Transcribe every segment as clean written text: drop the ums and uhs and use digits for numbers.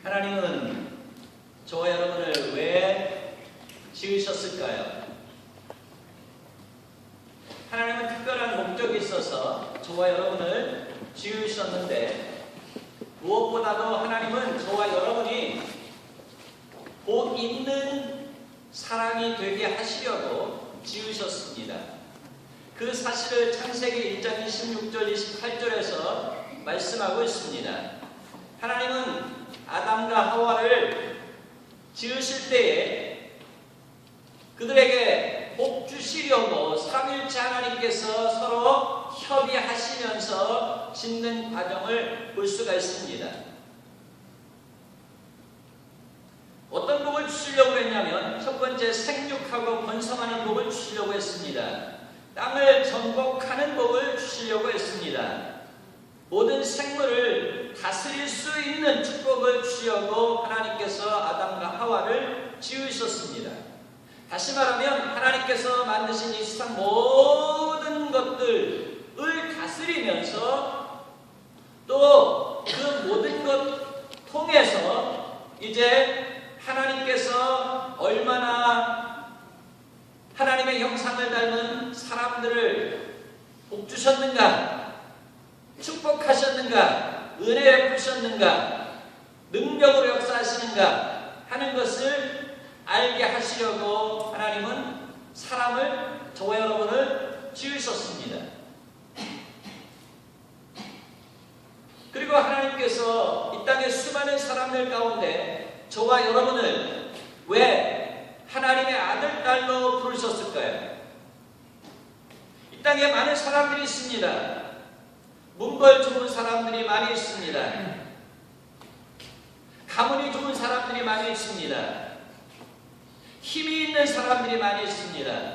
하나님은 저와 여러분을 왜 지으셨을까요? 하나님은 특별한 목적이 있어서 저와 여러분을 지으셨는데, 무엇보다도 하나님은 저와 여러분이 복 있는 사람이 되게 하시려고 지으셨습니다. 그 사실을 창세기 1장 26절 28절에서 말씀하고 있습니다. 하나님은 아담과 하와를 지으실 때에 그들에게 복 주시려고 삼위일체 하나님께서 서로 협의하시면서 짓는 과정을 볼 수가 있습니다. 어떤 복을 주시려고 했냐면, 첫 번째 생육하고 번성하는 복을 주시려고 했습니다. 땅을 정복하는 복을 주시려고 했습니다. 모든 생물을 다스릴 수 있는 축복을 주시려고 하나님께서 아담과 하와를 지으셨습니다. 다시 말하면 하나님께서 만드신 이 세상 모든 것들을 다스리면서 또 그 모든 것 통해서 이제 하나님께서 얼마나 하나님의 형상을 닮은 사람들을 복 주셨는가, 축복하셨는가, 은혜 베푸셨는가, 능력으로 역사하시는가 하는 것을 알게 하시려고 하나님은 사람을, 저와 여러분을 지으셨습니다. 그리고 하나님께서 이 땅의 수많은 사람들 가운데 저와 여러분을 왜 하나님의 아들, 딸로 부르셨을까요? 이 땅에 많은 사람들이 있습니다. 문벌 좋은 사람들이 많이 있습니다. 가문이 좋은 사람들이 많이 있습니다. 힘이 있는 사람들이 많이 있습니다.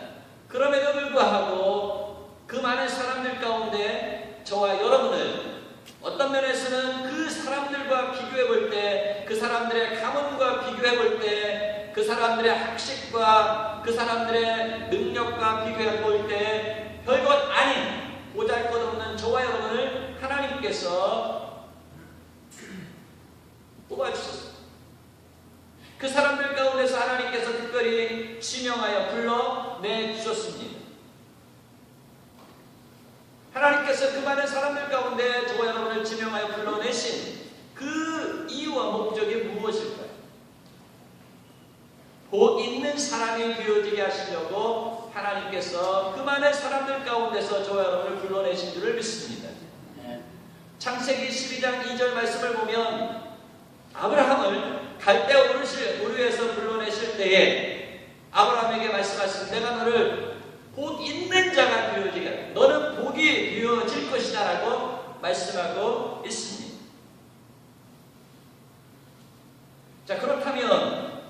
그럼에도 불구하고 그 많은 사람들 가운데 저와 여러분을 어떤 면에서는 그 사람들과 비교해 볼 때, 그 사람들의 가문과 비교해 볼 때, 그 사람들의 학식과 그 사람들의 능력과 비교해 볼 때 별것 아닌 보잘것없는 저와 여러분을 하나님께서 뽑아주셨습니다. 그 사람들 가운데서 하나님께서 특별히 지명하여 불러내주셨습니다. 하나님께서 그 많은 사람들 가운데 저와 여러분을 지명하여 불러내신 그 이유와 목적이 무엇일까요? 복 있는 사람이 되어지게 하시려고 하나님께서 그 많은 사람들 가운데서 저와 여러분을 불러내신 줄을 믿습니다. 창세기 12장 2절 말씀을 보면 아브라함을 갈대아 우르에서 불러내실 때에 아브라함에게 말씀하신, 내가 너를 복 있는 자가 되어지게, 너는 복이 되어질 것이다 라고 말씀하고 있습니다. 자, 그렇다면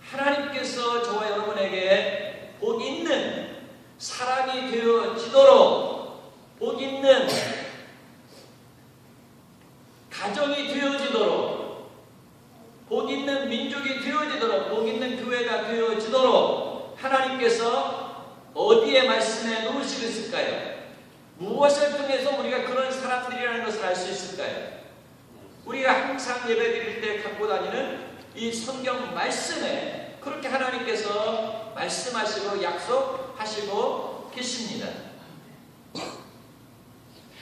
하나님께서 저와 여러분에게 복 있는 사람이 되어지도록, 복 있는 가정이 되어지도록, 복 있는 민족이 되어지도록, 복 있는 교회가 되어지도록 하나님께서 어디에 말씀해 놓으시고 있을까요? 무엇을 통해서 우리가 그런 사람들이라는 것을 알 수 있을까요? 우리가 항상 예배드릴 때 갖고 다니는 이 성경 말씀에 그렇게 하나님께서 말씀하시고 약속하시고 계십니다.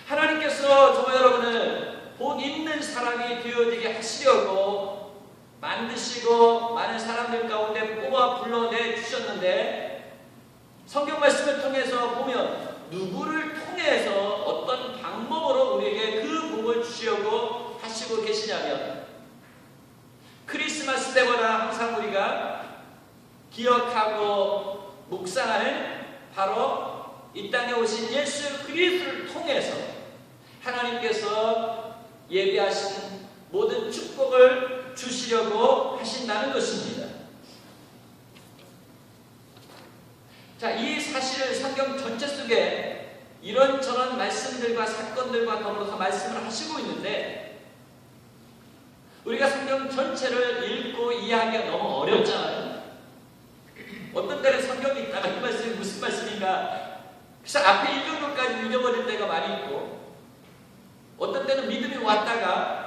하나님께서 저와 여러분을 복 있는 사람이 되어지게 하시려고 만드시고 많은 사람들 가운데 뽑아 불러내 주셨는데, 성경 말씀을 통해서 보면 누구를 통해서 어떤 방법으로 우리에게 그 복을 주시려고 하시고 계시냐면, 크리스마스 때마다 항상 우리가 기억하고 묵상하는 바로 이 땅에 오신 예수 그리스도를 통해서 하나님께서 예비하신 모든 축복을 주시려고 하신다는 것입니다. 자, 이 사실을 성경 전체 속에 이런저런 말씀들과 사건들과 더불어서 말씀을 하시고 있는데, 우리가 성경 전체를 읽고 이해하기가 너무 어렵잖아요. 어떤 때는 성경이 있다가 이 말씀이 무슨 말씀인가, 그래서 앞에 이 정도까지 잊어버릴 때가 많이 있고, 어떤 때는 믿음이 왔다가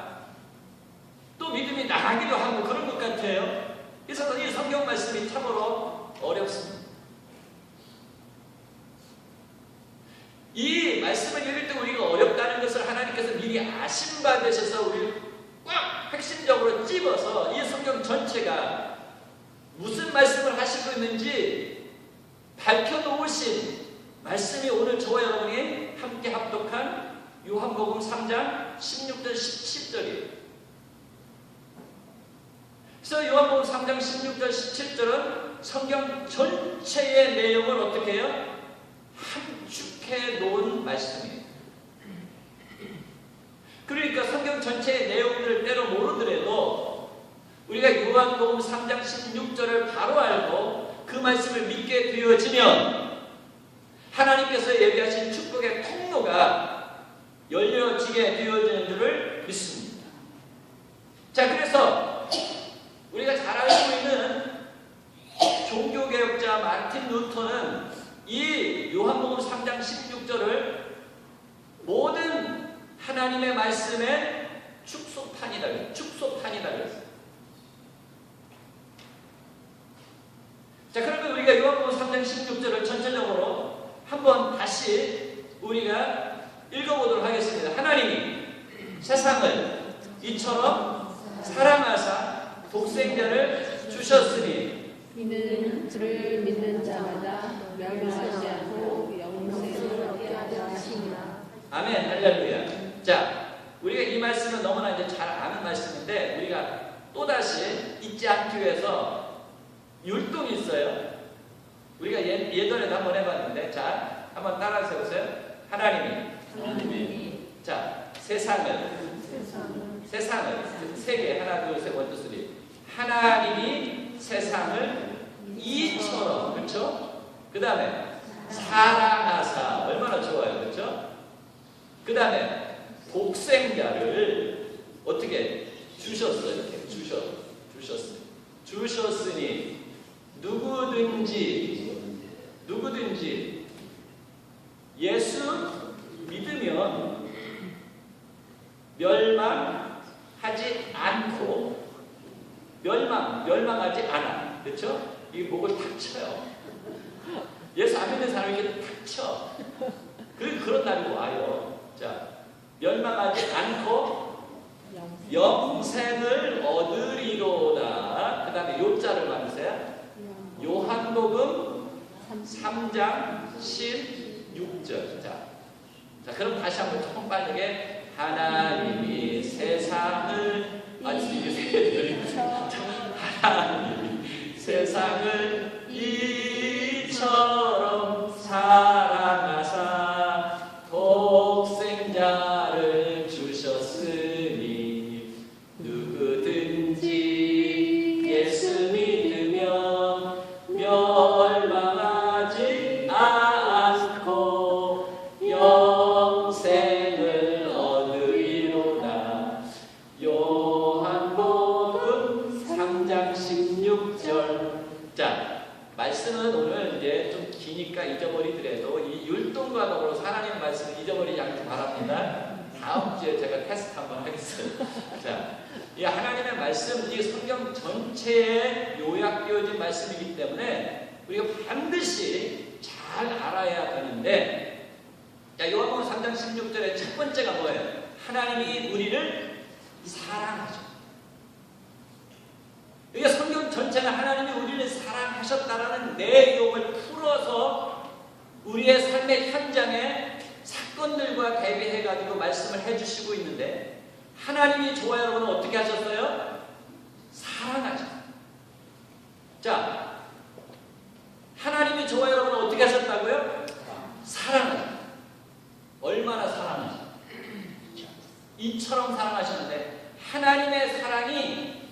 또 믿음이 나가기도 하고 그런 것 같아요. 그래서 이 성경 말씀이 참으로 어렵습니다. 이 말씀을 읽을 때 우리가 어렵다는 것을 하나님께서 미리 아심 받으셔서 우리를 꽉 핵심적으로 찝어서 이 성경 전체가 무슨 말씀을 하시고 있는지 밝혀놓으신 말씀이 오늘 저와 여러분이 함께 합독한 요한복음 3장 16절 17절이에요. 그래서 요한복음 3장 16절 17절은 성경 전체의 내용을 어떻게 해요? 함축해 놓은 말씀이에요. 그러니까 성경 전체의 내용들을 때로 모르더라도 우리가 요한복음 3장 16절을 바로 알고 그 말씀을 믿게 되어지면 하나님께서 예비하신 축복의 통로가 열려지게 되어지는 줄을 믿습니다. 자, 그래서 우리가 잘 알고 있는 종교개혁자 마틴 루터는 이 요한복음 3장 16절을 모든 하나님의 말씀의 축소판이다 그랬어요. 자, 그러면 우리가 요한복음 3장 16절을 전체적으로 한번 다시 우리가 읽어보도록 하겠습니다. 하나님이 세상을 이처럼 사랑하사 독생자를 주셨으니 이는 그를 믿는 자마다 멸망하지 않고 영생을 얻게 하려 하시니라. 아멘. 할렐루야. 자, 우리가 이 말씀은 너무나 이제 잘 아는 말씀인데 우리가 또다시 잊지 않기 위해서 율동이 있어요. 우리가 예전에도 한번 해봤는데, 자, 한번 따라서 해보세요. 하나님이 자, 세상을 세 개, 하나, 둘, 셋, 원, 투, 쓰리. 하나님이 세상을 이처럼, 그렇죠? 그 다음에 사랑하사, 얼마나 좋아요, 그렇죠? 그 다음에 독생자를 어떻게 주셨어요? 이렇게 주셨으니 누구든지 예수 믿으면 멸망하지 않고 멸망하지 않아. 그렇죠? 이 목을 탁 쳐요. 예수 안 믿는 사람이 이렇게 탁 쳐. 그런 날이 와요. 자, 멸망하지 않고 영생을 얻으리로다. 그 다음에 요자를 만드세요. 요한복음 3장 16절. 자, 그럼 다시 한번 조금 빠르게 하나님이 세상을 하나님이 세상을 이처럼 사랑하사 독생자를 주셨으니 누구든지 예수 믿으면 멸망하지 않고 영생을 얻으리로다. 요한복음 3장 16절. 자, 말씀은 오늘 이제 좀 기니까 잊어버리더라도 이 율동과 더불어서 하나님의 말씀을 잊어버리지 않기 바랍니다. 다음 주에 제가 테스트 한번 하겠어요. 자, 이 하나님의 말씀, 이 성경 전체에 요약되어진 말씀이기 때문에 우리가 반드시 잘 알아야 되는데, 자, 요한복음 3장 16절의 첫 번째가 뭐예요? 하나님이 우리를 사랑하죠. 이게 성경 전체는 하나님이 우리를 사랑하셨다라는 내용을 풀어서 우리의 삶의 현장에 사건들과 대비해가지고 말씀을 해주시고 있는데, 하나님이 저와 여러분은 어떻게 하셨어요? 사랑하죠. 자, 하나님이 저와 여러분은 어떻게 하셨다고요? 사랑하죠. 얼마나 사랑하죠? 이처럼 사랑하셨는데, 하나님의 사랑이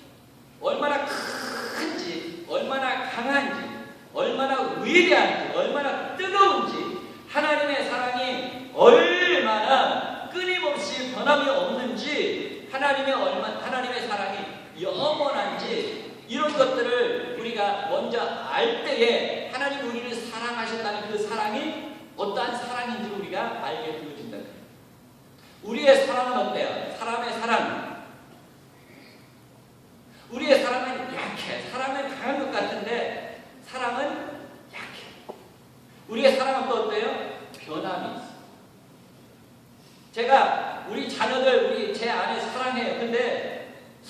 얼마나 큰지, 얼마나 강한지, 얼마나 위대한지, 얼마나 뜨거운지, 하나님의 사랑이 얼마나 끊임없이 변함이 없는지, 하나님의 사랑이 영원한지, 이런 것들을 우리가 먼저 알 때에 하나님이 우리를 사랑하셨다는 그 사랑이 어떠한 사랑인지 우리가 알게 되어진다. 우리의 사랑은 어때요? 사람의 사랑.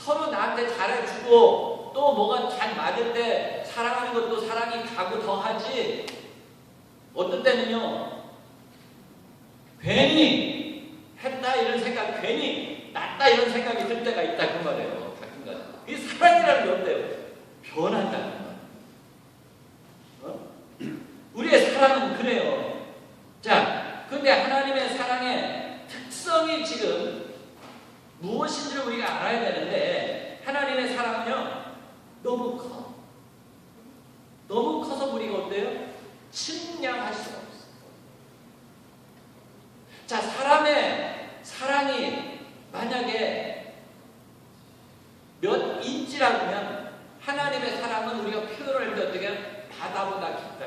서로 나한테 잘해주고 또 뭐가 잘 맞을 때 사랑하는 것도 사랑이 가고 더하지. 어떤 때는요, 괜히 했다 이런 생각, 괜히 낫다 이런 생각이 들 때가 있다 그 말이에요. 가끔가다. 이 사랑이라는 게 어때요? 변한다는 말. 우리의 사랑은 그래요. 자, 그런데 하나님의 사랑의 특성이 지금 무엇인지를 우리가 알아야 되는데, 하나님의 사랑은요 너무 커. 너무 커서 우리가 어때요? 측량할 수가 없어요. 자, 사람의 사랑이 만약에 몇 인치라고 하면 하나님의 사랑은 우리가 표현할 때 어떻게 바다보다 깊다.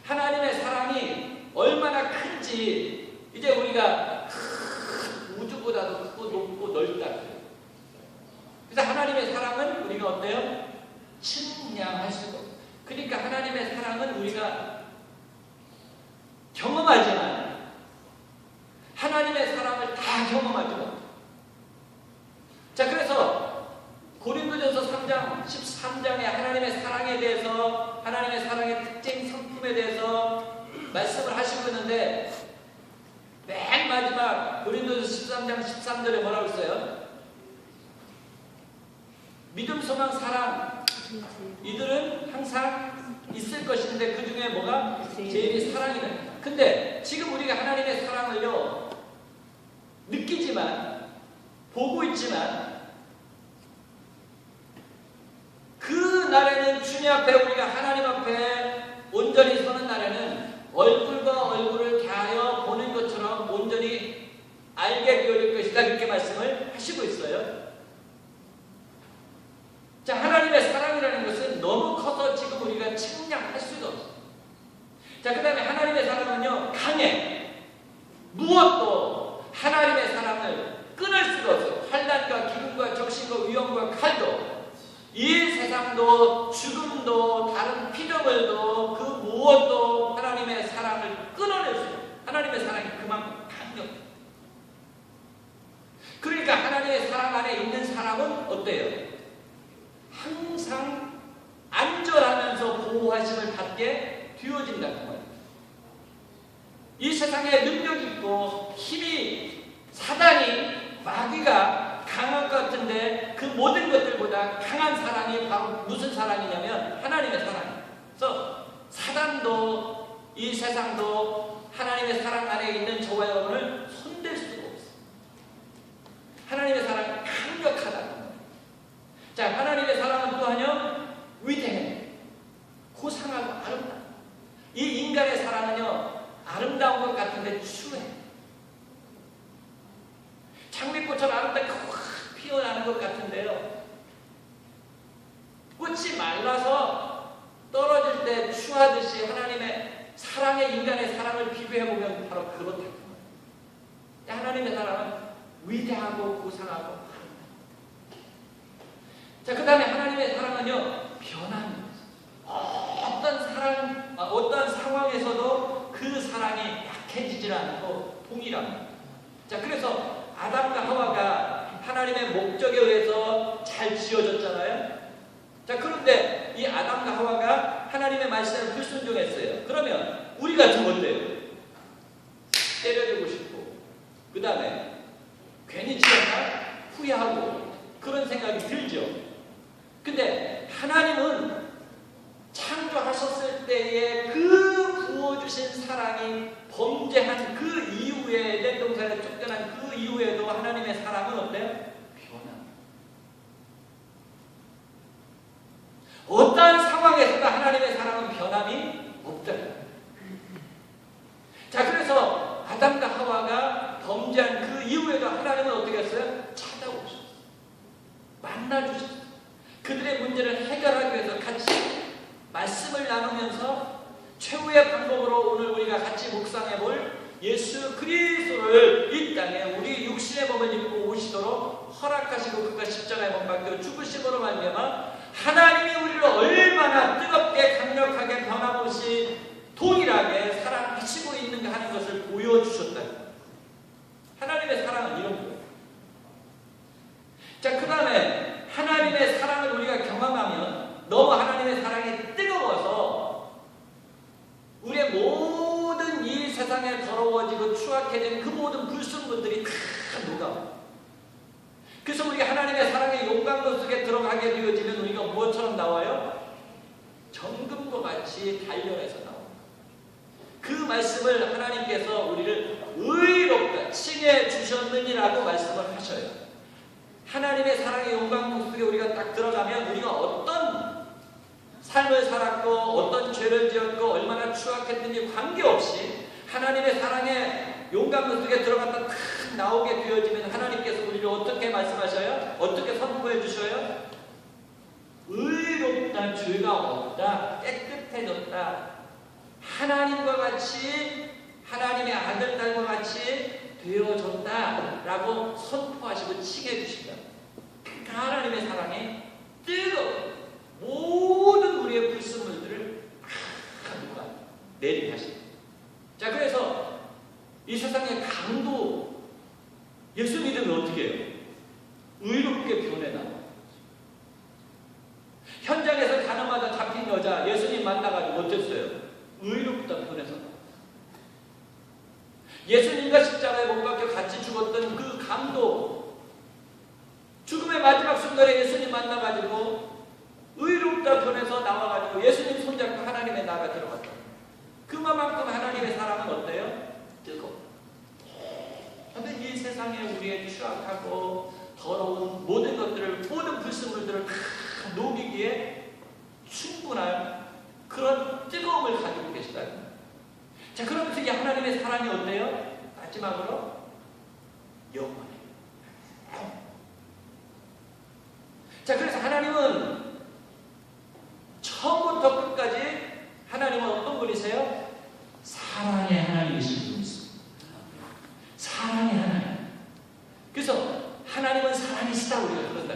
하나님의 사랑이 얼마나 큰지 이제 우리가 우주보다도 크고 높고 넓다. 그래서 하나님의 사랑은 우리가 어때요? 측량할 수가 없어요. 그러니까 하나님의 사랑은 우리가 경험하지만 하나님의 사랑을 다 경험하지 못해요. 자, 그래서 고린도전서 3장 13장에 하나님의 사랑에 대해서, 하나님의 사랑의 특징 성품에 대해서 말씀을 하시고 있는데, 맨 마지막 고린도전서 13장 13절에 뭐라고 써요? 믿음, 소망, 사랑 이들은 항상 있을 것인데 그 중에 뭐가 제일이 사랑이다. 근데 지금 우리가 하나님의 사랑을요 느끼지만, 보고 있지만, 그 날에는 주님 앞에, 우리가 하나님 앞에 온전히 서는 날에는 얼굴과 얼굴을 대하여 보는 것처럼 온전히 알게 되어질 것이다. 그렇게 말씀을 하시고 있어요. 자, 하나님의 사랑이라는 것은 너무 커서 지금 우리가 측량할 수가 없어요. 자, 그 다음에 하나님의 사랑은요 강해. 무엇도 하나님의 사랑을 끊을 수가 없어요. 환난과 기근과 적신과 위험과 칼도, 이 세상도 죽음도 다른 피조물도 그 무엇도 하나님의 사랑을 끊어낼 수 없어요. 하나님의 사랑이 그만큼 강력해요. 그러니까 하나님의 사랑 안에 있는 사람은 어때요? 항상 안전하면서 보호하심을 받게 되어진다는 거예요. 이 세상에 능력 있고 힘이, 사단이, 마귀가 강한 것 같은데 그 모든 것들보다 강한 사랑이 바로 무슨 사랑이냐면 하나님의 사랑이에요. 그래서 사단도 이 세상도 하나님의 사랑 안에 있는 저와 여러분을 손댈 수가 없어요. 하나님의 사랑이 강력하다는 거예요. 자, 하나님의 사랑은 또한요 위대해, 고상하고 아름다워. 이 인간의 사랑은요 아름다운 것 같은데 추해. 장미꽃처럼 아름답게 확 피어나는 것 같은데요, 꽃이 말라서 떨어질 때 추하듯이 하나님의 사랑에 인간의 사랑을 비교해보면 바로 그렇다. 하나님의 사랑은 위대하고 고상하고 아름다워. 자, 그 다음에 하나님의 사랑은요 변합니다. 어떤 상황에서도 그 사랑이 약해지질 않고 동일합니다. 자, 그래서 아담과 하와가 하나님의 목적에 의해서 잘 지어졌잖아요. 자, 그런데 이 아담과 하와가 하나님의 말씀을 불순종했어요. 그러면 우리 같으면 어때요? 때려주고 싶고, 그 다음에 괜히 지었나 후회하고 그런 생각이 들죠. 근데 하나님은 창조하셨을 때에 그 부어주신 사랑이 범죄한 그 이후에, 에덴 동산에 쫓겨난 그 이후에도 하나님의 사랑은 어때요? 변합니다. 어떠한 상황에서도 하나님의 사랑은 변함이 없다. 자, 그래서 아담과 하와가 범죄한 그 이후에도 하나님은 어떻게 했어요? 찾아오셨어요. 만나주셨어요. 그들의 문제를 해결하기 위해서 같이 말씀을 나누면서 최후의 방법으로 오늘 우리가 같이 묵상해 볼 예수 그리스도를 이 땅에 우리 육신의 몸을 입고 오시도록 허락하시고 그가 십자가에 못 박혀 죽으심으로 말미암아 하나님이 우리를 얼마나 뜨겁게 강력하게 변함없이 동일하게 사랑하시고 있는가 하는 것을 보여주셨다. 하나님의 사랑은 이런 거예요. 자, 그 다음에 하나님의 사랑을 우리가 경험하면 너무 하나님의 사랑이 뜨거워서 우리의 모든 이 세상에 더러워지고 추악해진 그 모든 불순물들이 다 녹아요. 그래서 우리가 하나님의 사랑의 용광로 속에 들어가게 되어지면 우리가 무엇처럼 나와요? 정금과 같이 단련해서 나옵니다. 그 말씀을 하나님께서 우리를 의롭다 칭해 주셨느니라고 말씀을 하셔요. 하나님의 사랑의 용광로 속에 우리가 딱 들어가면 우리가 어떤 삶을 살았고 어떤 죄를 지었고 얼마나 추악했든지 관계없이 하나님의 사랑의 용광로 속에 들어갔다 탁 나오게 되어지면 하나님께서 우리를 어떻게 말씀하셔요? 어떻게 선포해 주셔요? 의롭다, 죄가 없다, 깨끗해졌다, 하나님과 같이 하나님의 아들, 딸과 같이 되어졌다 라고 선포하시고 칭해 주신다. 그 하나님의 사랑이 뜨거워 모든 우리의 불순물들을 다 내리게 하신다. 자, 그래서 이 세상의 강도 예수 믿으면 어떻게 해요? 의롭게 변해나와. 현장에서 가늠하다 잡힌 여자 예수님 만나가지고 어땠어요? 의롭다 변해서. 예수님과 십자가에 못 박혀 같이 죽었던 그 강도 죽음의 마지막 순간에 예수님 만나가지고 의롭다 변해서 나와가지고 예수님 손잡고 하나님의 나라가 들어갔다. 그만큼 하나님의 사랑은 어때요? 뜨거워. 그런데 이 세상에 우리의 추악하고 더러운 모든 것들을, 모든 불순물들을 다 녹이기에 충분한 그런 뜨거움을 가지고 계시다는 거예요. 자, 그러면서 이 하나님의 사랑이 어때요? 마지막으로 영원해요. 자, 그래서 하나님은 처음부터 끝까지 하나님은 어떤 분이세요? 사랑의 하나님이신 분이십니다. 사랑의 하나님. 그래서 하나님은 사랑이시다 우리가 그런다.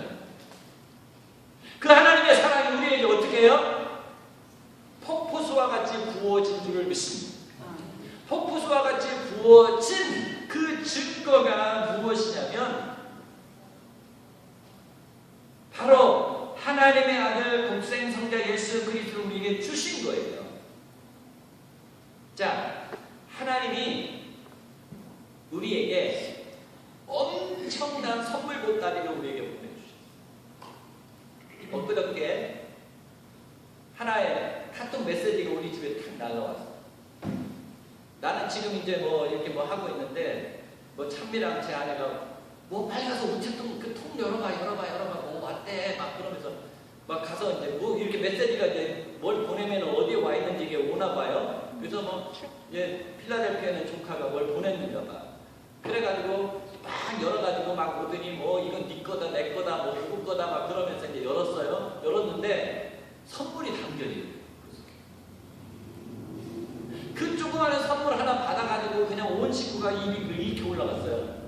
그 하나님의 사랑이 우리에게 어떻게 해요? 폭포수와 같이 부어진 줄을 믿습니다. 폭포수와 같이 부어진 그 증거가 무엇이냐면 바로 하나님의 아들 독생 성자 예수 그리스도를 우리에게 주신 거예요. 자, 하나님이 우리에게 엄청난 선물 보따리를 우리에게 보내주셨어요. 엊그저께 하나의 카톡 메시지가 우리 집에 탁 날라왔어요. 나는 지금 이제 뭐 이렇게 뭐 하고 있는데 뭐 찬미랑 제 아내가 뭐 빨리 가서 우체통 그 통 열어봐 뭐 왔대 막 그러면서 막 가서 이제 뭐 이렇게 메시지가 이제 뭘 보내면 어디에 와 있는지 이게 오나 봐요. 그래서 뭐 이제 필라델피아는 조카가 뭘 보냈는가 봐. 그래가지고 막 열어가지고 막 오더니 뭐 이건 네 거다 내 거다 뭐 누구 거다 막 그러면서 이제 열었어요. 열었는데 선물이 담겨있어요. 그 조그마한 선물 하나 받아가지고 그냥 온 식구가 입이 이렇게 올라갔어요.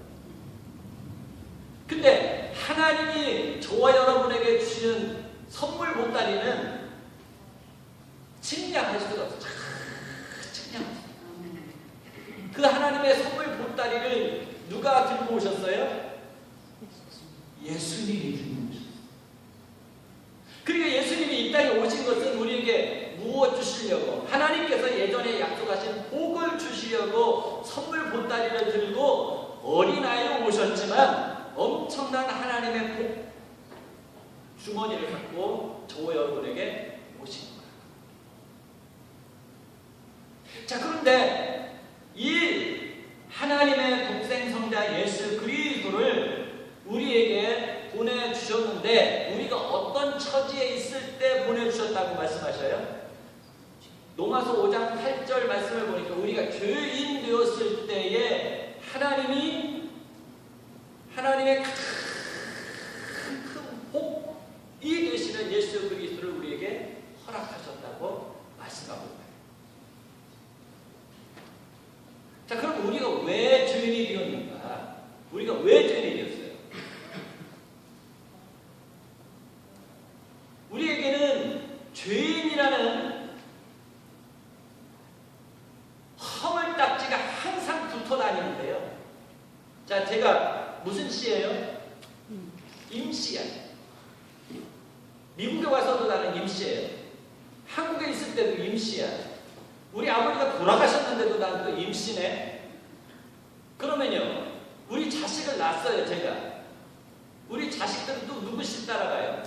근데 하나님이 저와 여러분에게 주시는 선물 보따리는 측량할 수가 없어요. 측량할 수 없어요. 그 하나님의 선물 보따리를 누가 들고 오셨어요? 예수님이 들고 오셨어요. 그리고 예수님이 이 땅에 오신 것은 우리에게 무엇 주시려고? 하나님께서 예전에 약속하신 복을 주시려고 선물 보따리를 들고 어린아이로 오셨지만 엄청난 하나님의 복 주머니를 갖고 저와 여러분에게 오신 거예요. 자, 그런데 이 하나님의 독생성자 예수 그리스도를 우리에게 보내주셨는데 우리가 어떤 처지에 있을 때 보내주셨다고 말씀하셔요? 로마서 5장 8절 말씀을 보니까 우리가 죄인 되었을 때에 하나님의 큰 복이 되시는 예수 그리스도를 우리에게 허락하셨다고 말씀하고 있습니다. 자, 그럼 우리가 왜 죄인이 되었는가? 우리가 왜 죄인이 되었어요? 우리에게는 죄인이라는 허물딱지가 항상 붙어 다니는데요. 자, 제가 무슨 시예요? 임시야. 미국에 와서도 나는 임시예요. 한국에 있을 때도 임시야. 우리 아버지가 돌아가셨는데도 나는 또 임시네. 그러면요, 우리 자식을 낳았어요, 제가. 우리 자식들은 또 누구씩 따라가요?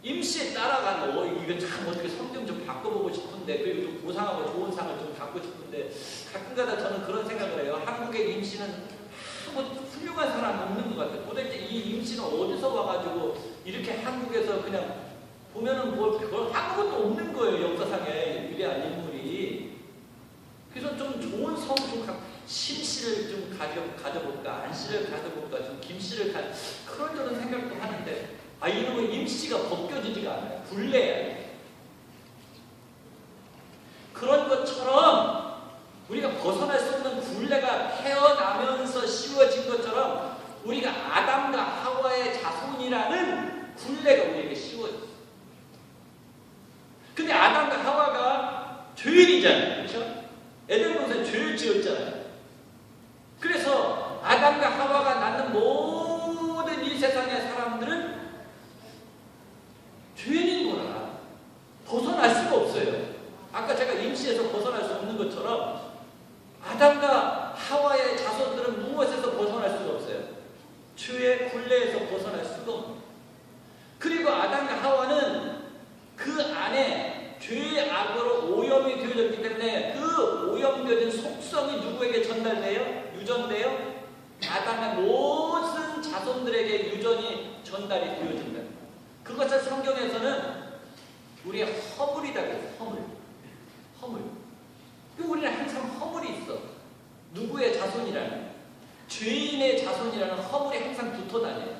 임시에 따라가는, 이거 참 어떻게 성경 좀 바꿔보고 싶은데, 그리고 또 고상하고 좋은 상을 좀 갖고 싶은데, 가끔가다 저는 그런 생각을 해요. 한국의 임시는 뭐 훌륭한 사람이 없는 것 같아요. 도대체 이 임시는 어디서 와가지고 이렇게 한국에서 그냥 보면은 그걸 아무것도 없는 거예요. 역사상에 위대한 인물이. 그래서 좀 좋은 성 좀 심씨를 좀 가져볼까, 안씨를 가져볼까, 좀 김씨를 그런 생각도 하는데, 이놈의 임씨가 벗겨지지가 않아요. 굴레야. 그런 것처럼 우리가 벗어날 수 없는 굴레가 태어나면서 씌워진 것처럼 우리가 아담과 하와의 자손이라는 굴레가 우리에게 씌워졌어요. 근데 아담과 하와가 죄인이잖아요. 그렇죠? 에덴 동산에 죄를 지었잖아요. 그래서 아담과 하와가 낳는 모든 이 세상의 사람들은 죄인인 거라. 벗어날 수가 없어요. 아까 제가 임시에서 벗어날 수 없는 것처럼 아담과 하와의 자손들은 무엇에서 벗어날 수가 없어요. 죄의 굴레에서 벗어날 수가 없는. 그리고 아담과 하와는 그 안에 죄의 악으로 오염이 되어졌기 때문에 그 오염되어진 속성이 누구에게 전달돼요? 유전돼요? 아담의 모든 자손들에게 유전이 전달이 되어진다. 그것을 성경에서는 우리의 허물이라고 해요. 허물. 우리는 항상 허물이 있어. 누구의 자손이라는, 죄인의 자손이라는 허물이 항상 붙어 다녀요.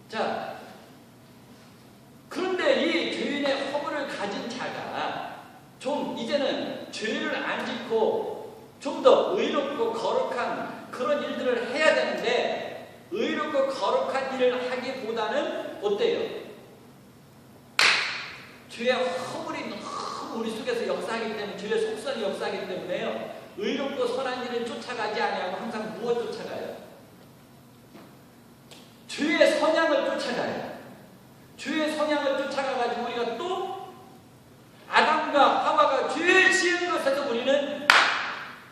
자, 그런데 이 죄인의 허물을 가진 자가 좀 이제는 죄를 안 짓고 좀 더 의롭고 거룩한 그런 일들을 해야 되는데, 의롭고 거룩한 일을 하기보다는 어때요? 죄의 허물이 너무 우리 속에서 역사하기 때문에, 죄의 속성이 역사하기 때문에요, 의롭고 선한 일을 쫓아가지 아니하고 항상 무엇 쫓아가요? 죄의 성향을 쫓아가요. 죄의 성향을 쫓아가가지고 우리가 또 아담과 하와가 죄를 지은 것에서 우리는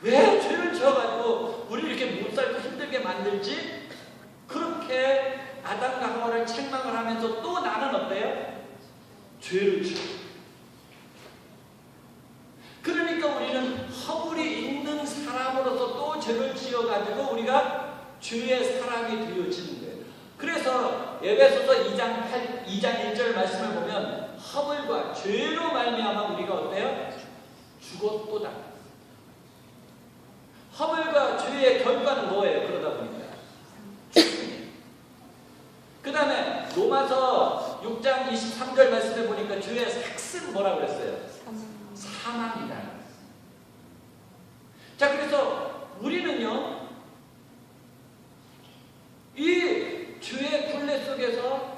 왜 죄를 지어가지고 우리 이렇게 못 살고 힘들게 만들지? 그렇게 아담과 하와를 책망을 하면서 또 나는 어때요? 죄를 지어. 그러니까 우리는 허물이 있는 사람으로서 또 죄를 지어가지고 우리가 죄의 사람이 되어지는 거예요. 그래서 에베소서 2장 1절 말씀을 보면 허물과 죄로 말미암아 우리가 어때요? 죽었도다. 허물과 죄의 결과는 뭐예요? 그러다 보니까 그 다음에 로마서 6장 23절 말씀에 보니까 죄의 삭은 뭐라고 그랬어요? 사망이다. 자, 그래서 우리는요, 이 죄의 굴레 속에서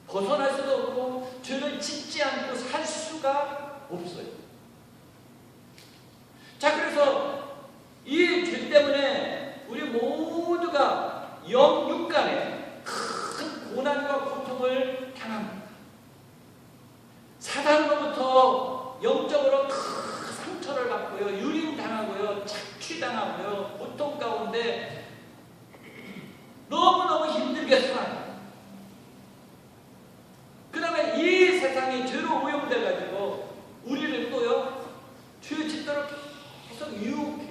벗어날 수도 없고 죄를 짓지 않고 살 수가 없어요. 자, 그래서 이 죄 때문에 우리 모두가 영육간에 큰 고난과 고통을 당합니다. 사단으로부터 영적으로 큰 상처를 받고요, 유린당하고요, 착취당하고요, 고통 가운데 너무너무 힘들게 살아요. 그 다음에 이 세상이 죄로 오염돼가지고 우리를 또요, 죄의 짓대로 계속 유혹해.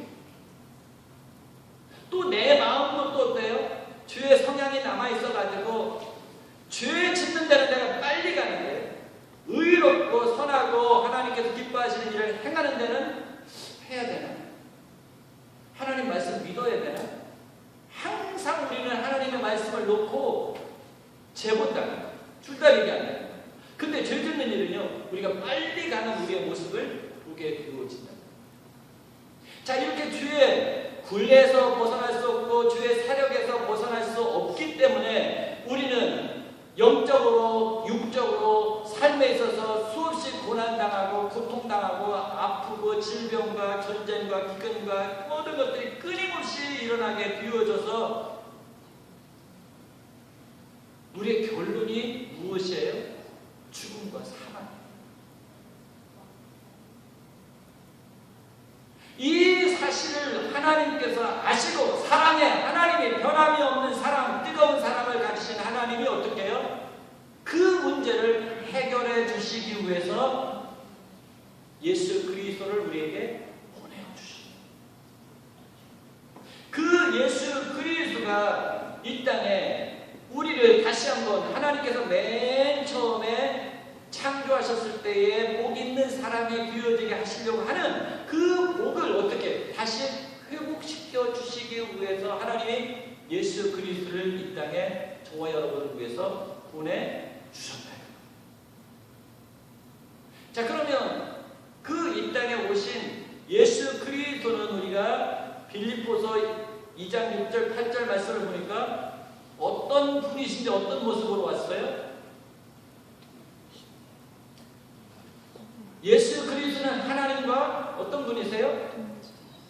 또 내 마음도 또 어때요? 죄의 성향이 남아있어가지고 죄 짓는 데는 내가 빨리 가는데, 의롭고 선하고 하나님께서 기뻐하시는 일을 행하는 데는 해야 되나? 하나님 말씀 믿어야 되나? 항상 우리는 하나님의 말씀을 놓고 재본다. 줄다리기 아니에요. 근데 죄 짓는 일은요, 우리가 빨리 가는 우리의 모습을 보게 되어진다. 자, 이렇게 죄의 굴레에서 벗어날 수 없고 죄의 사력에서 벗어날 수 없기 때문에 우리는 영적으로 육적으로 삶에 있어서 수없이 고난당하고 고통당하고 아프고 질병과 전쟁과 기근과 모든 것들이 끊임없이 일어나게 되어져서 우리의 결론이 무엇이에요? 죽음과 사망. 이 사실을 하나님께서 아시고 사랑에 하나님이 변함이 없는 사랑, 뜨거운 사랑을 가지신 하나님이 어떻게 해요? 그 문제를 해결해 주시기 위해서 예수 그리스도를 우리에게 보내주십니다. 그 예수 그리스도가 이 땅에 우리를 다시 한번 하나님께서 맨 처음에 창조하셨을 때에 복 있는 사람이 되어지게 하시려고 하는 그 복을 어떻게 다시 회복시켜 주시기 위해서 하나님이 예수 그리스도를 이 땅에 저와 여러분을 위해서 보내주셨다. 자, 그러면 그 이 땅에 오신 예수 그리스도는 우리가 빌립보서 2장 6절 8절 말씀을 보니까 어떤 분이신지 어떤 모습으로 왔어요? 예수 그리스도는 하나님과 어떤 분이세요?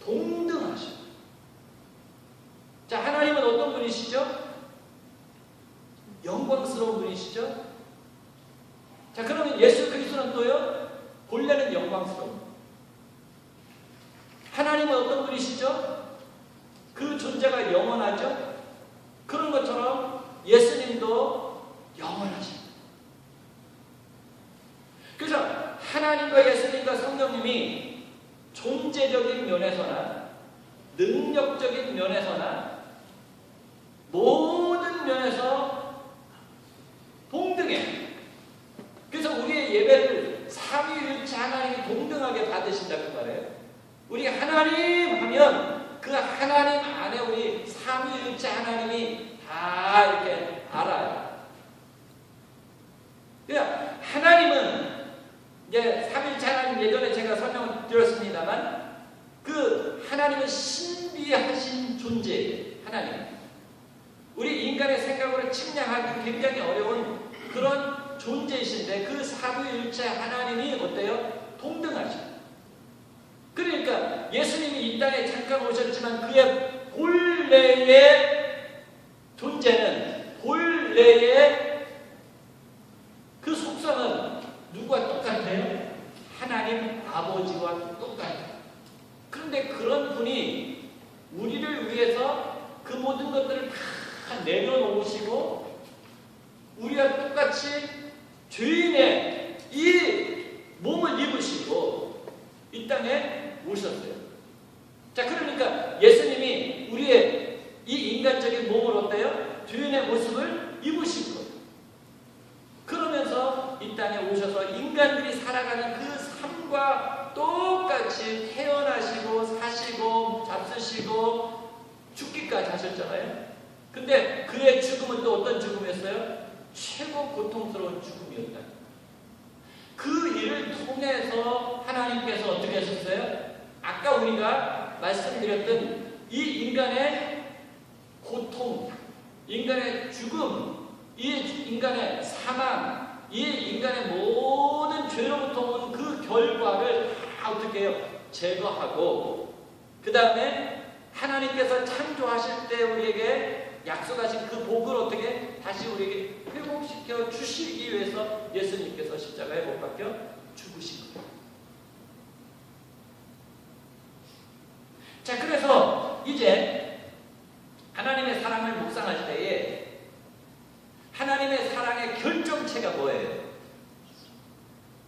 동등하셔. 자, 하나님은 어떤 분이시죠? 영광스러운 분이시죠? 자, 그러면 예수 그리스도는 또요? 본래는 영광스러운. 하나님은 어떤 분이시죠? 그 존재가 영원하죠? 그런 것처럼 예수님도 영원하십니다. 그래서 하나님과 예수님과 성령님이 존재적인 면에서나 능력적인 면에서나 모든 면에서 동등해. 그래서 우리의 예배를 삼위일체 하나님이 동등하게 받으신다고 말해요. 우리 하나님 하면 그 하나님 안에 우리 삼위일체 하나님이 다 이렇게 알아요. 그러니까 하나님은 이제 삼위일체 하나님 예전에 제가 설명을 드렸습니다만 그 하나님은 신비하신 존재 하나님. 우리 인간의 생각으로 측량하기 굉장히 어려운 그런 존재이신데 그 삼위일체 하나님이 어때요? 동등하죠. 그러니까 예수님이 이 땅에 잠깐 오셨지만 그의 본래의 존재는 본래의 그 속성은 누구와 똑같아요? 하나님 아버지와 똑같아요. 그런데 그런 분이 우리를 위해서 그 모든 것들을 다 내려놓으시고 우리와 똑같이 죄인의 이 몸을 입으시고 이 땅에 오셨어요. 자, 그러니까 예수님이 우리의 이 인간적인 몸을 어때요? 죄인의 모습을 입으신 거예요. 그러면서 이 땅에 오셔서 인간들이 살아가는 그 삶과 똑같이 태어나시고 사시고 잡수시고 죽기까지 하셨잖아요. 근데 그의 죽음은 또 어떤 죽음이었어요? 최고 고통스러운 죽음이었다. 그 일을 통해서 하나님께서 어떻게 하셨어요? 아까 우리가 말씀드렸던 이 인간의 고통, 인간의 죽음, 이 인간의 사망, 이 인간의 모든 죄로부터 온 그 결과를 다 어떻게 해요? 제거하고 그 다음에 하나님께서 창조하실 때 우리에게 약속하신 그 복을 어떻게 다시 우리에게 회복시켜 주시기 위해서 예수님께서 십자가에 못 박혀 죽으신 거예요. 자, 그래서 이제 하나님의 사랑을 묵상할 때에 하나님의 사랑의 결정체가 뭐예요?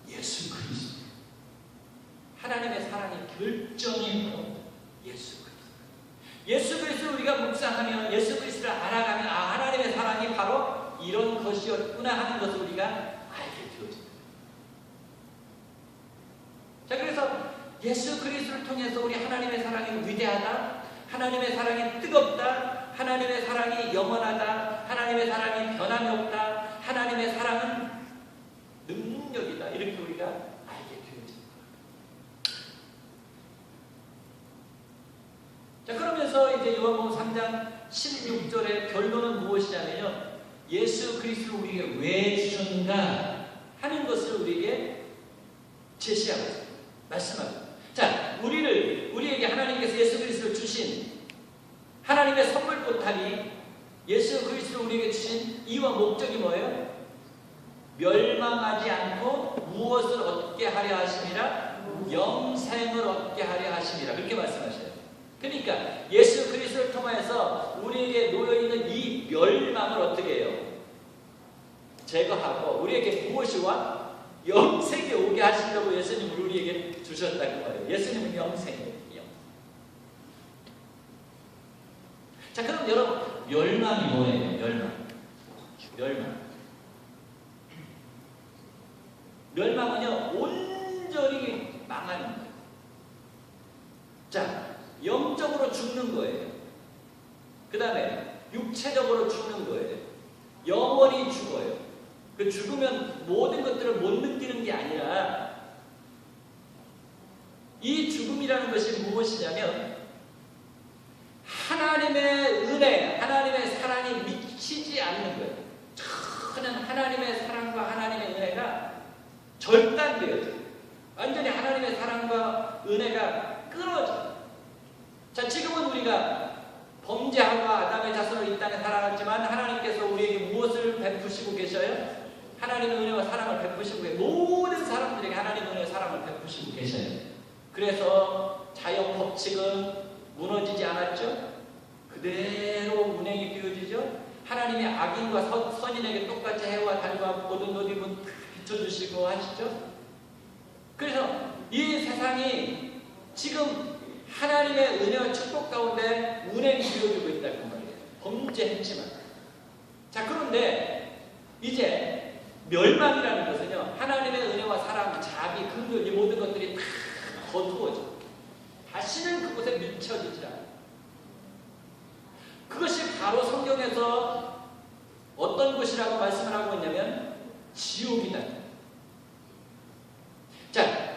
예수 그리스도. 하나님의 사랑의 결정이 바로 예수 그리스도. 예수 그리스도를 우리가 묵상하면 예수 그리스도를 알아가면 아, 하나님의 사랑이 바로 이런 것이었구나 하는 것을 우리가 알게 되어집니다. 자, 그래서 예수 그리스도를 통해서 우리 하나님의 사랑이 위대하다, 하나님의 사랑이 뜨겁다, 하나님의 사랑이 영원하다, 하나님의 사랑이 변함이 없다, 하나님의 사랑은 능력이다, 이렇게 우리가 알게 되어집니다. 자, 그러면서 이제 요한복음 3장 16절의 결론은 무엇이냐면요, 예수 그리스도를 우리에게 왜 주셨는가 하는 것을 우리에게 제시하고 있습니다. 말씀하고. 자, 우리에게 하나님께서 예수 그리스도를 주신 하나님의 선물 보탈이 예수 그리스도 우리에게 주신 이유와 목적이 뭐예요? 멸망하지 않고 무엇을 얻게 하려 하심이라? 영생을 얻게 하려 하심이라. 그렇게 말씀하셔요. 그러니까 예수 그리스도를 통하여서 우리에게 놓여있는 이 멸망을 어떻게 해요? 제거하고 우리에게 무엇이 와? 영생이 오게 하시려고 예수님을 우리에게 주셨다는 거예요. 예수님은 영생이에요. 자, 그럼 여러분, 멸망이 뭐예요? 멸망은요, 온전히 망하는 거예요. 자, 영적으로 죽는 거예요. 그 다음에 육체적으로 죽는 거예요. 영원히 죽어요. 그 죽으면 모든 것들을 못 느끼는 게 아니라 이 죽음이라는 것이 무엇이냐면 하나님의 은혜, 하나님의 사랑이 미치지 않는 거예요. 저는 하나님의 사랑과 하나님의 은혜가 절단되어져요. 완전히 하나님의 사랑과 은혜가 끊어져요. 자, 지금은 우리가 범죄하고 아담의 자손으로 이 땅에 살아갔지만 하나님께서 우리에게 무엇을 베푸시고 계셔요? 하나님의 은혜와 사랑을 베푸시고 계세요. 모든 사람들에게 하나님의 은혜와 사랑을 베푸시고 계셔요. 그래서 자연 법칙은 무너지지 않았죠? 그대로 운행이 되어지죠? 하나님이 악인과 선인에게 똑같이 해와 달과 모든 옷 입은 비춰주시고 하시죠? 그래서 이 세상이 지금 하나님의 은혜와 축복 가운데 운행이 되어지고 있다고 말이에요. 범죄했지만. 자, 그런데 이제 멸망이라는 것은요, 하나님의 은혜와 사랑, 자비, 긍휼 이 모든 것들이 다 거두어져. 다시는 그곳에 미쳐지지 않아요. 그것이 바로 성경에서 어떤 곳이라고 말씀을 하고 있냐면 지옥이다. 자,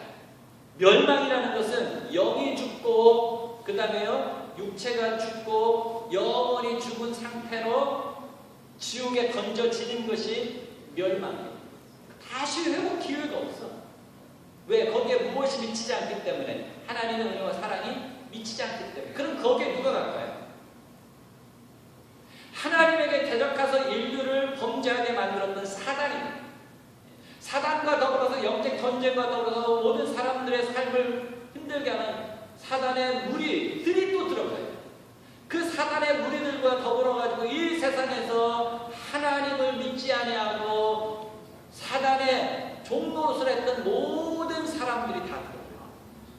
멸망이라는 것은 영이 죽고 그 다음에요 육체가 죽고 영원히 죽은 상태로 지옥에 던져지는 것이 멸망이에요. 다시 회복 기회가 없어. 왜? 거기에 무엇이 미치지 않기 때문에. 하나님의 은혜와 사랑이 미치지 않기 때문에. 그럼 거기에 누가 갈까요? 하나님에게 대적해서 인류를 범죄하게 만들었던 사단입니다. 사단과 더불어서 영적 전쟁과 더불어서 모든 사람들의 삶을 힘들게 하는 사단의 무리들이 또 들어가요. 그 사단의 무리들과 더불어가지고 이 세상에서 하나님을 믿지 아니하고 사단의 종노릇을 했던 모든 사람들이 다 들어가요.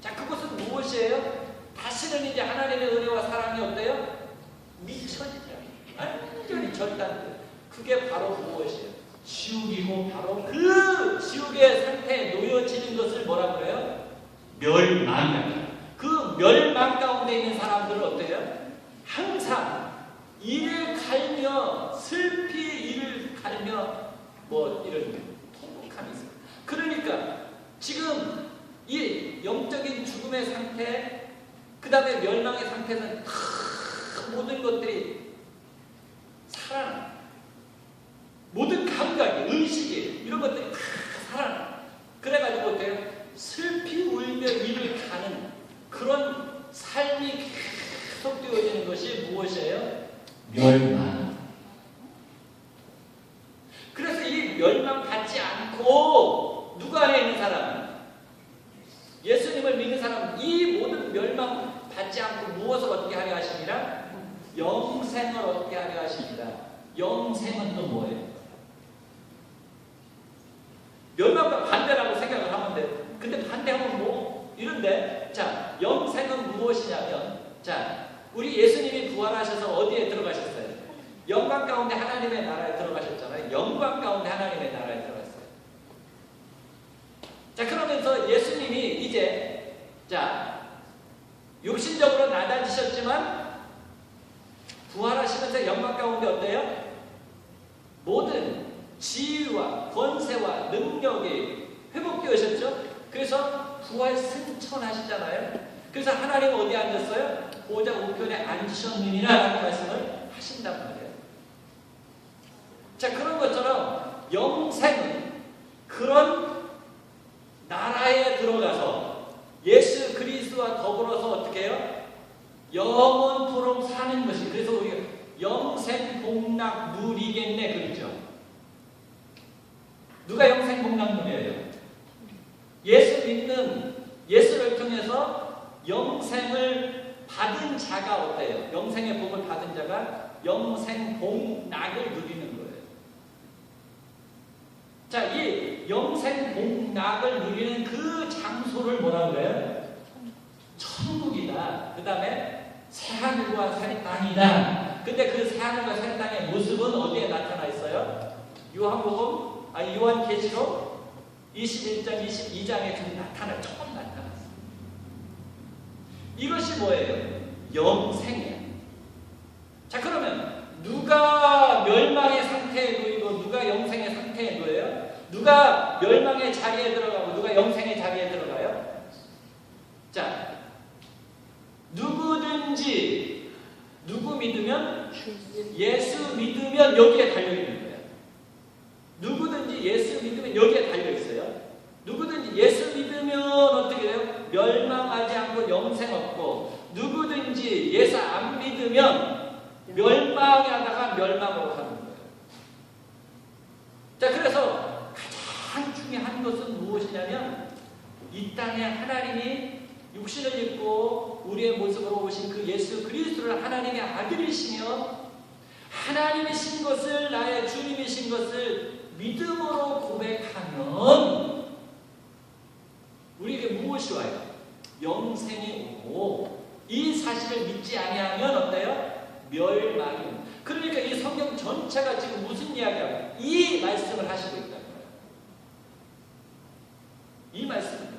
자, 그것은 무엇이에요? 다시는 이제 하나님의 은혜와 사랑이 어때요? 미쳐지죠. 완전히 절단돼요. 그게 바로 무엇이에요? 지옥이고 바로 그 지옥의 상태에 놓여지는 것을 뭐라 그래요? 멸망이다. 그 멸망 가운데 있는 사람들은 어때요? 항상 이를 갈며 슬피 이를 갈며 뭐 이런 통곡함이 있어요. 그러니까 지금 이 영적인 죽음의 상태, 그 다음에 멸망의 상태는 모든 것들이 살아나. 모든 감각이, 의식이 이런 것들이 다 살아나. 그래가지고 어때요? 슬피 울며 이를 가는 그런 삶이 계속 되어지는 것이 무엇이에요? 멸망. 그래서 이 멸망 받지 않고 누구 안에 있는 사람? 예수님을 믿는 사람, 이 모든 멸망 받지 않고 무엇을 얻게 하려 하십니다? 영생을 얻게 하려 하십니다. 영생은 또 뭐예요? 멸망과 반대라고 생각을 하면 돼. 근데 반대하면 뭐? 이런데, 자, 영생은 무엇이냐면, 자, 우리 예수님이 부활하셔서 어디에 들어가셨어요? 영광 가운데 하나님의 나라에 들어가셨잖아요. 영광 가운데 하나님의 나라에 들어갔어요. 자, 그러면서 예수님이 이제, 자, 육신적으로 낮아지셨지만, 부활하시면서 영광 가운데 어때요? 모든 지위와 권세와 능력이 회복되어졌죠. 그래서 부활 승천하시잖아요. 그래서 하나님 어디에 앉았어요? 보좌 우편에 앉으셨느니라 라는 말씀을 하신단 말이에요. 자, 그런 것처럼 영생은 그런 나라에 들어가서 예수 그리스도와 더불어서 어떻게 해요? 영원토록 사는 것이. 그래서 우리가 영생 복락 누리겠네 그러죠. 누가 영생 복락 누려요? 예수 믿는 예수를 통해서 영생을 받은 자가 어때요? 영생의 복을 받은 자가 영생 복락을 누리는 거예요. 자, 이 영생 복락을 누리는 그 장소를 뭐라고 그래요? 천국이다. 그 다음에 새하늘과 새 땅이다. 근데 그 새하늘과 새 땅의 모습은 어디에 나타나 있어요? 요한계시록 21장, 22장에 좀 조금 나타났어요. 이것이 뭐예요? 영생이에요. 자, 그러면 누가 멸망의 상태에 놓이고 누가 영생의 상태에 놓여요? 누가 멸망의 자리에 들어가고 누가 영생의 자리에 들어가요? 자, 누구든지 누구 믿으면 예수 믿으면 여기에 달려있는 거예요. 누구든지 예수 믿으면 여기에 달려있어요. 누구든지 예수 믿으면 어떻게 돼요? 멸망하지 않고 영생 얻고, 누구든지 예수 안 믿으면 멸망하다가 멸망으로 가는 거예요. 자, 그래서 가장 중요한 것은 무엇이냐면 이 땅에 하나님이 육신을 입고 우리의 모습으로 오신 그 예수 그리스도를 하나님의 아들이시며 하나님이신 것을, 나의 주님이신 것을 믿음으로 고백하면 우리에게 무엇이 와요? 영생이 오고, 이 사실을 믿지 아니하면 어때요? 멸망이. 그러니까 이 성경 전체가 지금 무슨 이야기하고 이 말씀을 하시고 있다는 거예요. 이 말씀입니다.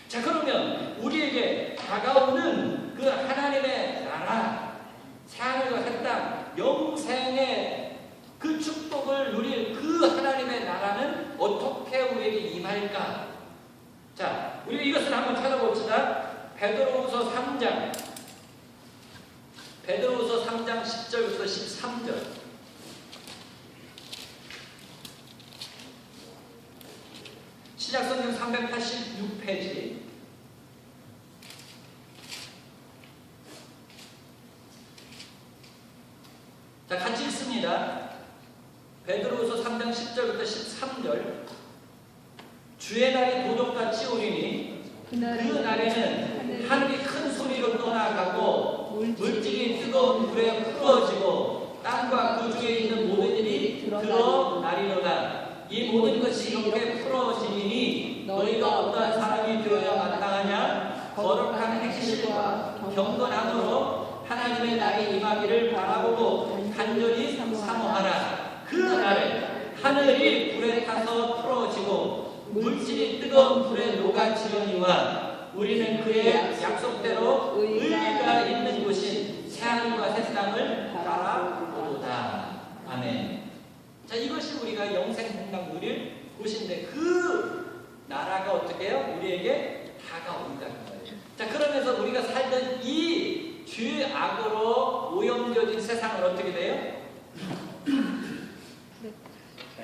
자, 그러면 우리에게 다가오는 그 하나님의 나라, 새하늘과 새 땅, 영생의 그 축복을 누릴 그 하나님의 나라는 어떻게 우리에게 임할까? 자, 우리가 이것을 한번 찾아봅시다. 베드로후서 3장 10절부터 13절. 신약성경 386페이지. 자, 같이 읽습니다. 베드로후서 3장 10절부터 13절. 주의 날이 도둑같이 오리니 그 날에는 하늘이 큰 소리로 떠나가고 물질이 뜨거운 불에 풀어지고 땅과 그 중에 있는 모든 일이 드러나리로다. 이 모든 것이 이렇게 풀어지니 너희가 어떠한 사람이 되어야 마땅하냐? 거룩한 행실과 경건함으로 하나님의 날이 임하기를 바라보고 간절히 사모하라. 그 날에 하늘이 불에 타서 풀어지고 물질이 뜨거운 불에 녹아지려니와 우리는 그의 약속대로 의가 있는 곳인 새하늘과 새 땅을 바라보도다. 아멘. 자, 이것이 우리가 영생 복락 누릴 곳인데 그 나라가 어떻게 해요? 우리에게 다가온다는 거예요. 자, 그러면서 우리가 살던 이 죄악으로 오염되어진 세상을 어떻게 돼요?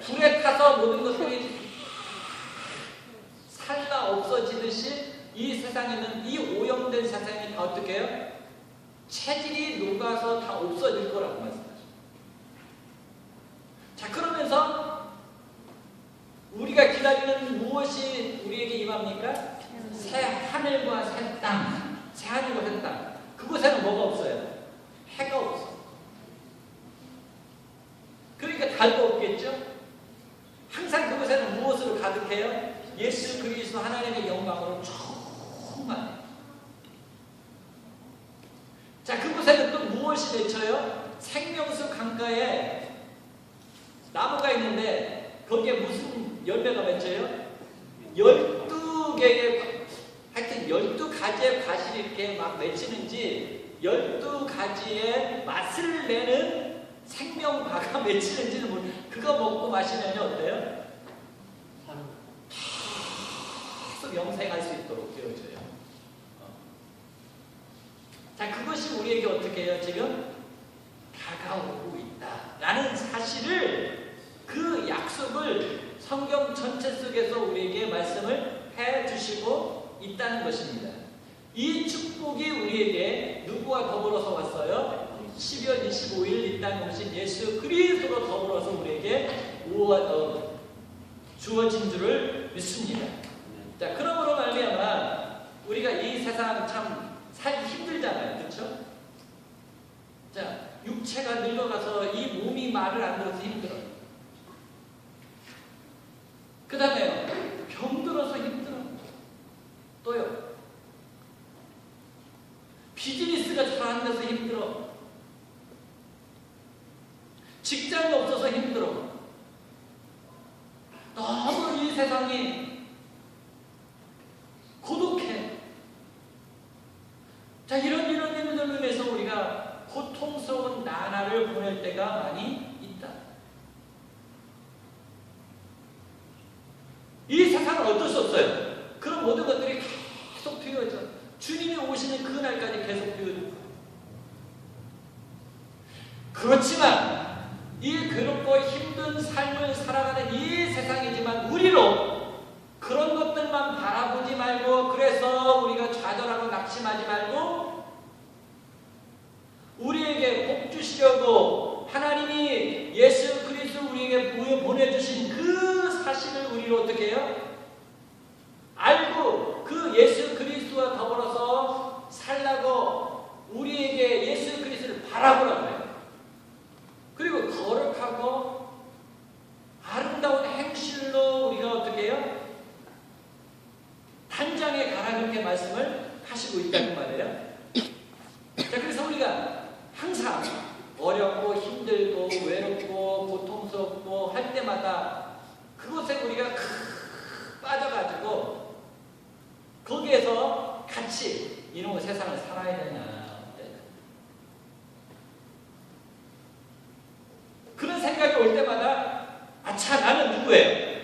불에 타서 모든 것들이 살다 없어지듯이 이 세상에는 이 오염된 세상이 다 어떻게 해요? 체질이 녹아서 다 없어질 거라고 말씀하십니다. 자, 그러면서 우리가 기다리는 무엇이 우리에게 임합니까? 새 하늘과 새 땅. 새 하늘과 새 땅. 그곳에는 뭐가 없어요? 해가 없어요. 그러니까 달도 없겠죠? 항상 그곳에는 무엇으로 가득해요? 예수 그리스도 하나님의 영광으로 충만해요. 자, 그곳에는 또 무엇이 맺혀요? 생명수 강가에 나무가 있는데 거기에 무슨 열매가 맺혀요? 12개의, 하여튼 12가지의 과실이 이렇게 막 맺히는지 12가지의 맛을 내는 생명과가 맺히는지는 모르겠어요. 그거 먹고 마시면 어때요? 계속 영생할 수 있도록 되어져요. 자, 그것이 우리에게 어떻게 해요? 지금 다가오고 있다라는 사실을, 그 약속을 성경 전체 속에서 우리에게 말씀을 해주시고 있다는 것입니다. 이 축복이 우리에게 우리에게 누구와 더불어서 왔어요? 12월 25일 이 땅에 오신 예수 그리스도로 더불어서 우리에게 주어진 줄을 믿습니다. 자, 그러므로 말미암아 우리가 이 세상 참 살기 힘들잖아요. 그렇죠? 자, 육체가 늙어가서 이 몸이 말을 안 들어서 힘들어요. 그 다음에 병들어서 힘들어. 또요. 비즈니스가 잘 안 돼서 힘들어. 직장이 없어서 힘들어. 너무 이 세상이 고독해. 자, 이런 일들로 인해서 우리가 고통스러운 나날을 보낼 때가 많이 있다. 이 세상은 어쩔 수 없어요. 그런 모든 것들이 계속 필요하죠. 주님이 오시는 그 날까지 계속 필요해요. 그렇지만 이 괴롭고 힘든 삶을 살아가는 이 세상이지만 우리로 그런 것들만 바라보지 말고, 그래서 우리가 좌절하고 낙심하지 말고, 우리에게 복 주시려고 하나님이 예수 그리스도 우리에게 보내주신 그 사실을 우리로 어떻게 해요? 알고 그 예수 그리스도와 더불어서 살라고 우리에게 예수 그리스도를 바라보라고 해요. 그리고 거룩하고 아름다운 행실로 우리가 어떻게 해요? 단장에 가라, 그렇게 말씀을 하시고 있다는 말이에요. 자, 그래서 우리가 항상 어렵고 힘들고 외롭고 고통스럽고 할 때마다 그곳에 우리가 빠져가지고 거기에서 같이 이놈의 세상을 살아야 되냐, 그런 생각이 올 때마다 아차, 나는 누구예요?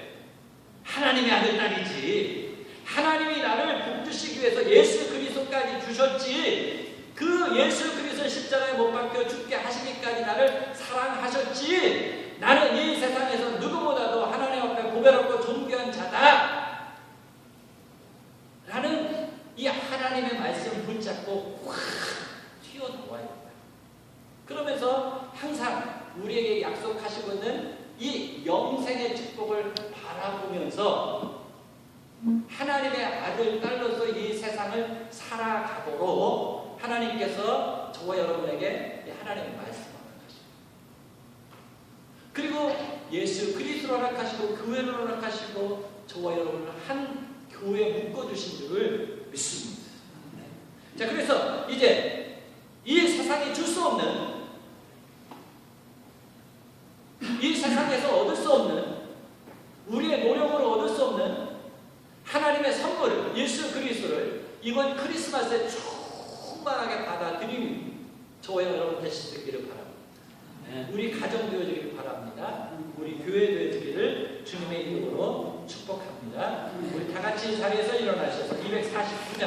하나님의 아들, 딸이지. 하나님이 나를 복주시기 위해서 예수 그리스도까지 주셨지. 그 예수 그리스도 십자가에 못 박혀 죽게 하시기까지 나를 사랑하셨지. 나는 이 세상에서 누구보다도 하나님 앞에 고백하고 존귀한 자다 라는 이 하나님의 말씀을 붙잡고 확 튀어나와야 된다. 그러면서 항상 우리에게 약속하시고 있는 이 영생의 축복을 바라보면서 하나님의 아들, 딸로서 이 세상을 살아가도록 하나님께서 저와 여러분에게 하나님의 말씀을 허락하시고, 그리고 예수 그리스도를 허락하시고 교회를 허락하시고 저와 여러분을 한 교회에 묶어주신 줄을 믿습니다. 자, 그래서 이제 이 세상이 줄 수 없는, 이 세상에서 얻을 수 없는, 우리의 노력으로 얻을 수 없는 하나님의 선물 예수 그리스도를 이번 크리스마스에 충만하게 받아들이는 저와 여러분 되시기를 바랍니다. 우리 가정 되어지기를 바랍니다. 우리 교회 되어지기를 주님의 이름으로 축복합니다. 우리 다 같이 자리에서 일어나셔서 249장